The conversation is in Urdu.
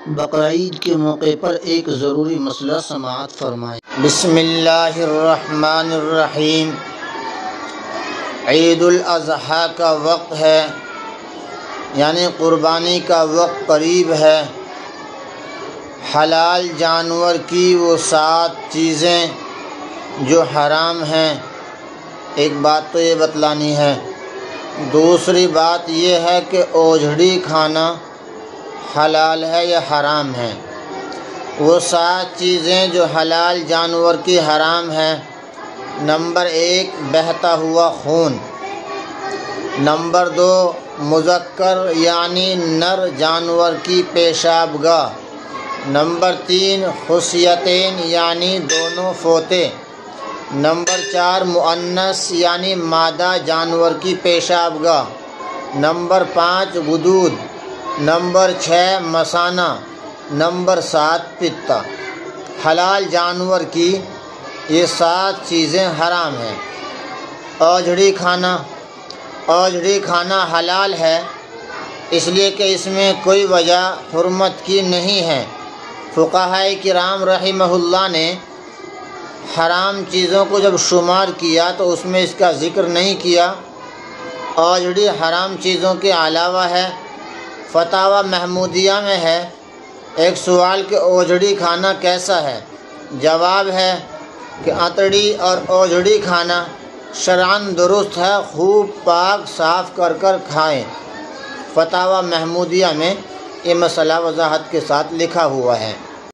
بقرعید کے موقع پر ایک ضروری مسئلہ سماعت فرمائیں۔ بسم اللہ الرحمن الرحیم۔ عید الاضحیٰ کا وقت ہے، یعنی قربانی کا وقت قریب ہے۔ حلال جانور کی وہ 7 چیزیں جو حرام ہیں، ایک بات تو یہ بتلانی ہے۔ دوسری بات یہ ہے کہ اوجھڑی کھانا حلال ہے یا حرام ہے۔ وہ 7 چیزیں جو حلال جانور کی حرام ہیں: نمبر 1 بہتا ہوا خون، نمبر 2 مذکر یعنی نر جانور کی پیشاب گاہ، نمبر 3 خصیتین یعنی دونوں فوطے، نمبر 4 مؤنث یعنی مادہ جانور کی پیشاب گاہ، نمبر 5 غدود، نمبر 6 مثانہ، نمبر 7 پتا۔ حلال جانور کی یہ 7 چیزیں حرام ہیں۔ اوجھڑی کھانا حلال ہے، اس لیے کہ اس میں کوئی وجہ حرمت کی نہیں ہے۔ فقہائے کرام رحمہ اللہ نے حرام چیزوں کو جب شمار کیا تو اس میں اس کا ذکر نہیں کیا۔ اوجھڑی حرام چیزوں کے علاوہ ہے۔ فتاوی محمودیہ میں ہے ایک سوال کہ اوجھڑی کھانا کیسا ہے؟ جواب ہے کہ اتڑی اور اوجھڑی کھانا شرعاً درست ہے، خوب پاک صاف کر کھائیں۔ فتاوی محمودیہ میں یہ مسئلہ وضاحت کے ساتھ لکھا ہوا ہے۔